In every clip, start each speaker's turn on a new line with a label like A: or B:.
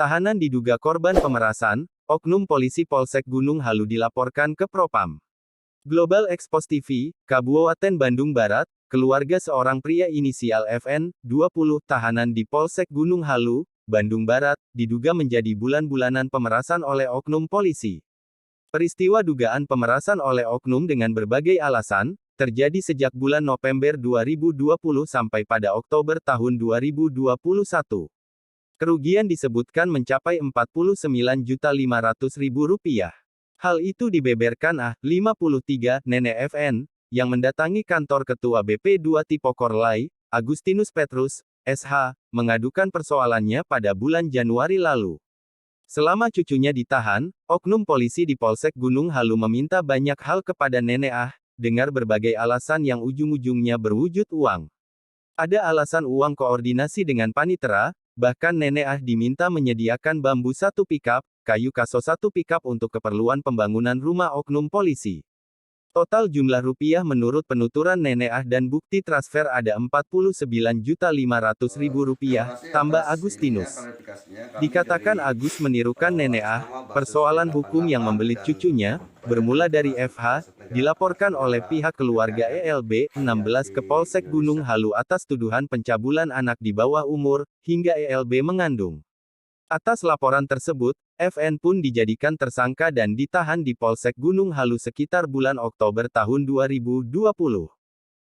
A: Tahanan diduga korban pemerasan, oknum polisi Polsek Gunung Halu dilaporkan ke Propam. Global Expos TV, Kabupaten Bandung Barat, keluarga seorang pria inisial FN, 20, tahanan di Polsek Gunung Halu, Bandung Barat, diduga menjadi bulan-bulanan pemerasan oleh oknum polisi. Peristiwa dugaan pemerasan oleh oknum dengan berbagai alasan, terjadi sejak bulan November 2020 sampai pada Oktober tahun 2021. Kerugian disebutkan mencapai Rp49.500.000. Hal itu dibeberkan 53, nenek FN, yang mendatangi kantor Ketua BP2 Tipokorlai, Agustinus Petrus, SH, mengadukan persoalannya pada bulan Januari lalu. Selama cucunya ditahan, oknum polisi di Polsek Gunung Halu meminta banyak hal kepada nenek dengar berbagai alasan yang ujung-ujungnya berwujud uang. Ada alasan uang koordinasi dengan panitera, bahkan nenek diminta menyediakan bambu 1 pikap, kayu kaso 1 pikap untuk keperluan pembangunan rumah oknum polisi. Total jumlah rupiah menurut penuturan nenek dan bukti transfer ada Rp49.500.000, tambah Agustinus. Dikatakan Agus menirukan nenek persoalan hukum yang membelit cucunya, bermula dari FH, dilaporkan oleh pihak keluarga ELB, 16 ke Polsek Gunung Halu atas tuduhan pencabulan anak di bawah umur, hingga ELB mengandung. Atas laporan tersebut, FN pun dijadikan tersangka dan ditahan di Polsek Gunung Halu sekitar bulan Oktober tahun 2020.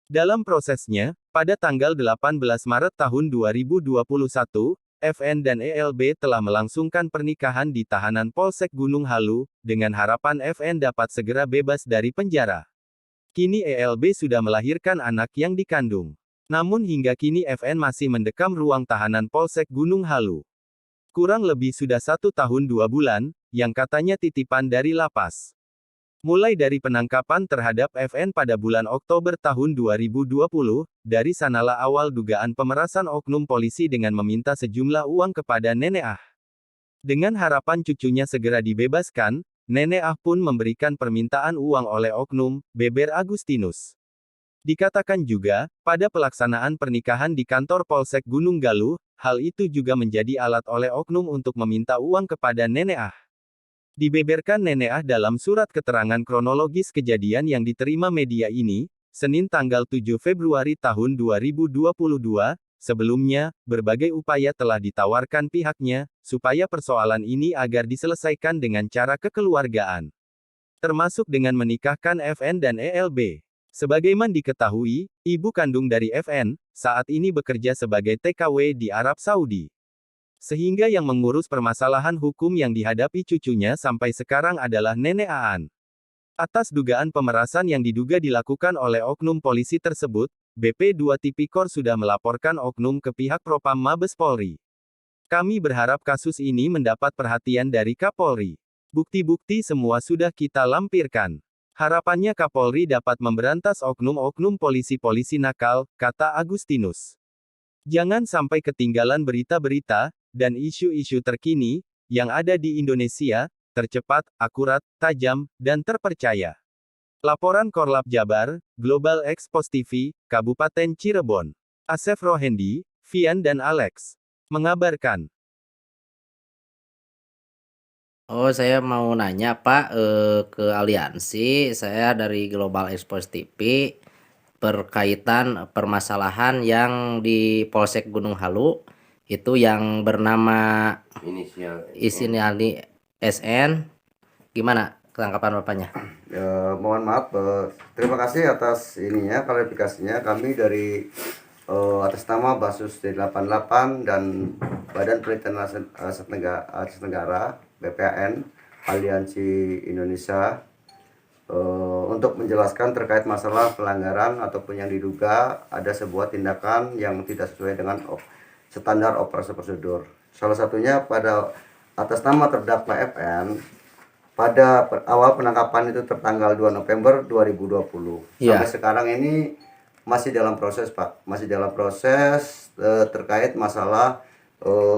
A: Dalam prosesnya, pada tanggal 18 Maret tahun 2021, FN dan ELB telah melangsungkan pernikahan di tahanan Polsek Gunung Halu, dengan harapan FN dapat segera bebas dari penjara. Kini ELB sudah melahirkan anak yang dikandung. Namun hingga kini FN masih mendekam ruang tahanan Polsek Gunung Halu. Kurang lebih sudah 1 tahun 2 bulan, yang katanya titipan dari lapas. Mulai dari penangkapan terhadap FN pada bulan Oktober tahun 2020, dari sanalah awal dugaan pemerasan oknum polisi dengan meminta sejumlah uang kepada nenek Dengan harapan cucunya segera dibebaskan, nenek pun memberikan permintaan uang oleh oknum, beber Agustinus. Dikatakan juga, pada pelaksanaan pernikahan di kantor Polsek Gunung Galuh, hal itu juga menjadi alat oleh oknum untuk meminta uang kepada nenek Dibeberkan nenek dalam surat keterangan kronologis kejadian yang diterima media ini, Senin tanggal 7 Februari tahun 2022, sebelumnya, berbagai upaya telah ditawarkan pihaknya, supaya persoalan ini agar diselesaikan dengan cara kekeluargaan. Termasuk dengan menikahkan FN dan ELB. Sebagaimana diketahui, ibu kandung dari FN, saat ini bekerja sebagai TKW di Arab Saudi. Sehingga yang mengurus permasalahan hukum yang dihadapi cucunya sampai sekarang adalah nenek Aan. Atas dugaan pemerasan yang diduga dilakukan oleh oknum polisi tersebut, BP2 Tipikor sudah melaporkan oknum ke pihak Propam Mabes Polri. Kami berharap kasus ini mendapat perhatian dari Kapolri. Bukti-bukti semua sudah kita lampirkan. Harapannya Kapolri dapat memberantas oknum-oknum polisi-polisi nakal, kata Agustinus. Jangan sampai ketinggalan berita-berita, dan isu-isu terkini, yang ada di Indonesia, tercepat, akurat, tajam, dan terpercaya. Laporan Korlap Jabar, Global Expos TV, Kabupaten Cirebon. Asef Rohendi, Vian dan Alex mengabarkan.
B: Oh, saya mau nanya Pak, ke aliansi. Saya dari Global Expos TV berkaitan permasalahan yang di Polsek Gunung Halu itu yang bernama inisial di SN. Gimana tanggapan Bapaknya?
C: Mohon maaf, terima kasih atas ininya klarifikasinya. Kami dari atas nama Basus D88 dan Badan Penelitian Aset Negara BPAN Aliansi Indonesia untuk menjelaskan terkait masalah pelanggaran ataupun yang diduga ada sebuah tindakan yang tidak sesuai dengan standar operasi prosedur. Salah satunya pada atas nama terdakwa FN pada awal penangkapan itu tertanggal 2 November 2020. Sampai sekarang ini masih dalam proses, Pak. Masih dalam proses terkait masalah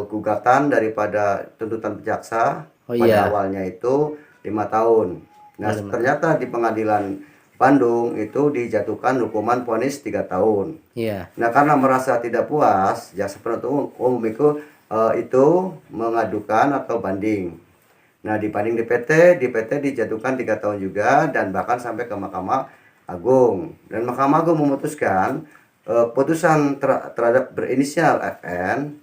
C: gugatan daripada tuntutan jaksa. Pada awalnya itu 5 tahun. Nah, ternyata di pengadilan Bandung itu dijatuhkan hukuman vonis 3 tahun. Nah, karena merasa tidak puas, jaksa penuntut umum itu itu mengadukan atau banding. Nah, dibanding di PT dijatuhkan 3 tahun juga dan bahkan sampai ke Mahkamah Agung. Dan Mahkamah Agung memutuskan putusan terhadap berinisial FN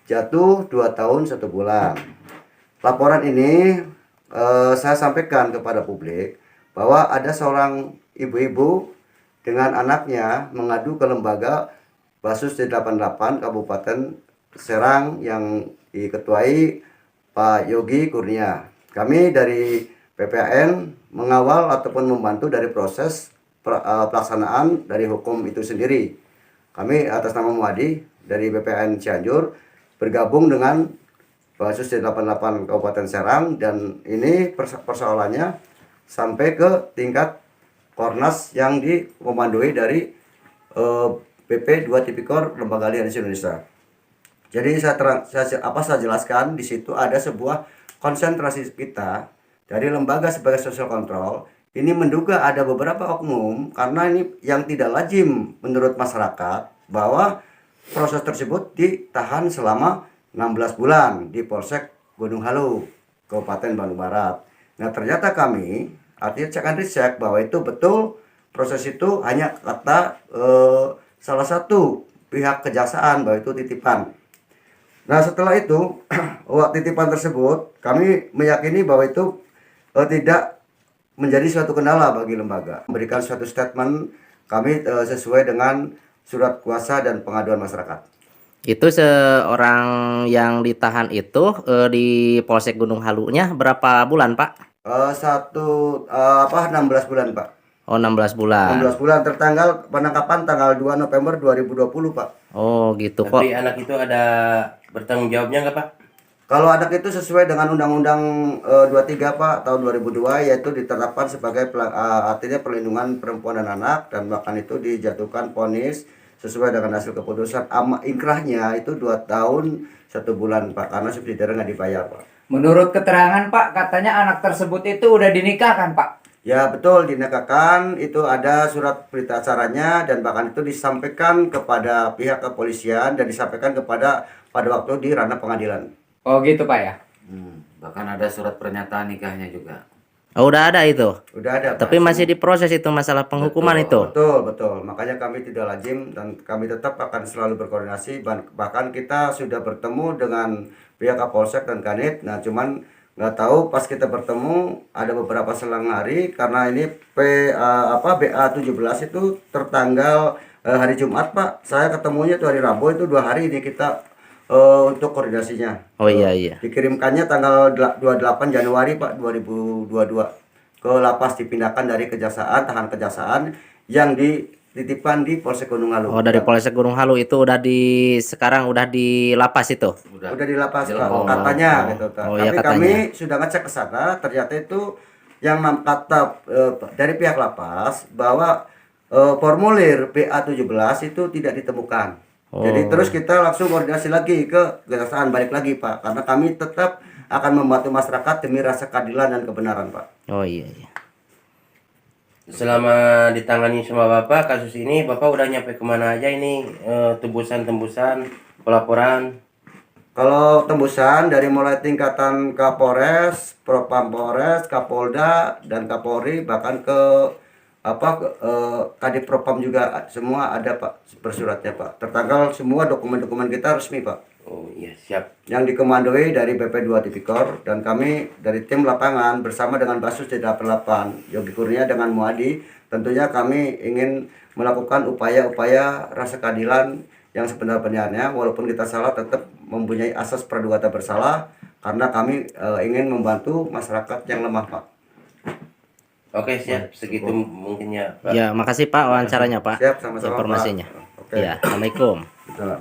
C: jatuh 2 tahun 1 bulan. Laporan ini saya sampaikan kepada publik bahwa ada seorang ibu-ibu dengan anaknya mengadu ke lembaga Basus D88 Kabupaten Serang yang diketuai Pak Yogi Kurnia. Kami dari PPAN mengawal ataupun membantu dari proses pelaksanaan dari hukum itu sendiri. Kami atas nama Muadi dari PPAN Cianjur bergabung dengan Basus D88 Kabupaten Serang, dan ini persoalannya sampai ke tingkat Kornas yang dikomandoi dari BP 2 Tipikor Lembaga Aliansi Indonesia. Jadi saya jelaskan di situ ada sebuah konsentrasi kita dari lembaga sebagai social control ini menduga ada beberapa oknum, karena ini yang tidak lazim menurut masyarakat bahwa proses tersebut ditahan selama 16 bulan di Polsek Gunung Halu, Kabupaten Bandung Barat. Nah, ternyata kami artinya cek and recheck bahwa itu betul, proses itu hanya kata salah satu pihak kejaksaan bahwa itu titipan. Nah, setelah itu titipan tersebut kami meyakini bahwa itu tidak menjadi suatu kendala bagi lembaga. Memberikan suatu statement kami sesuai dengan surat kuasa dan pengaduan masyarakat.
B: Itu seorang yang ditahan itu di Polsek Gunung Halunya berapa bulan, Pak?
C: 16 bulan, Pak.
B: Oh, 16 bulan.
C: 16 bulan tertanggal penangkapan tanggal 2 November 2020, Pak.
B: Oh, gitu kok.
D: Tapi anak itu ada bertanggung jawabnya nggak, Pak?
C: Kalau anak itu sesuai dengan Undang-Undang 23 Pak tahun 2002, yaitu ditetapkan sebagai artinya perlindungan perempuan dan anak, dan bahkan itu dijatuhkan vonis sesuai dengan hasil keputusan. Inkrahnya itu 2 tahun 1 bulan, Pak, karena subsidiarnya nggak dibayar, Pak.
E: Menurut keterangan Pak, katanya anak tersebut itu udah dinikahkan, Pak.
C: Ya, betul, dinikahkan, itu ada surat berita acaranya, dan bahkan itu disampaikan kepada pihak kepolisian dan disampaikan pada waktu di ranah pengadilan.
E: Oh gitu Pak ya.
F: Bahkan ada surat pernyataan nikahnya juga.
B: Oh, udah ada itu.
C: Udah ada,
B: Tapi
C: Pak.
B: masih diproses itu masalah penghukuman itu.
C: Betul. Makanya kami tidak lazim dan kami tetap akan selalu berkoordinasi. Bahkan kita sudah bertemu dengan pihak Kapolsek dan Kanit. Nah, cuman nggak tahu pas kita bertemu ada beberapa selang hari, karena ini BA 17 itu tertanggal hari Jumat, Pak. Saya ketemunya itu hari Rabu, itu 2 hari ini kita untuk koordinasinya.
B: Oh iya.
C: Dikirimkannya tanggal 28 Januari Pak 2022 ke lapas, dipindahkan dari kejaksaan, tahan kejaksaan yang dititipkan di Polsek Gunung Halu.
B: Oh, dari Polsek Gunung Halu itu sekarang udah di lapas itu.
C: Udah di lapas, Pak,
B: Oh,
C: katanya gitu.
B: oh,
C: Tapi
B: iya, katanya.
C: kami sudah ngecek ke sana, ternyata itu yang kata dari pihak lapas bahwa formulir BA 17 itu tidak ditemukan. Jadi terus kita langsung koordinasi lagi ke kejaksaan, balik lagi, Pak, karena kami tetap akan membantu masyarakat demi rasa keadilan dan kebenaran, Pak.
B: Oh iya.
D: Selama ditangani sama Bapak kasus ini, Bapak udah nyampe kemana aja ini, tembusan pelaporan?
C: Kalau tembusan dari mulai tingkatan Kapolres, Propam Polres, Kapolda, dan Kapolri, bahkan ke Kadif Propam juga semua ada, Pak, bersuratnya, Pak. Tertanggal semua dokumen-dokumen kita resmi, Pak.
D: Oh iya, siap.
C: Yang dikomandoi dari BP 2 Tipikor, dan kami dari tim lapangan bersama dengan Basus D88 Yogi Kurnia dengan Muadi, tentunya kami ingin melakukan upaya-upaya rasa keadilan yang sebenar-benarnya. Walaupun kita salah, tetap mempunyai asas praduga tak bersalah, karena kami ingin membantu masyarakat yang lemah, Pak.
D: Oke, siap. Segitu mungkin ya, Pak.
B: Ya, makasih Pak wawancaranya, Pak.
C: Siap, sama-sama, Pak.
B: Informasinya.
C: Oke.
B: Ya, Assalamualaikum.
C: Betul.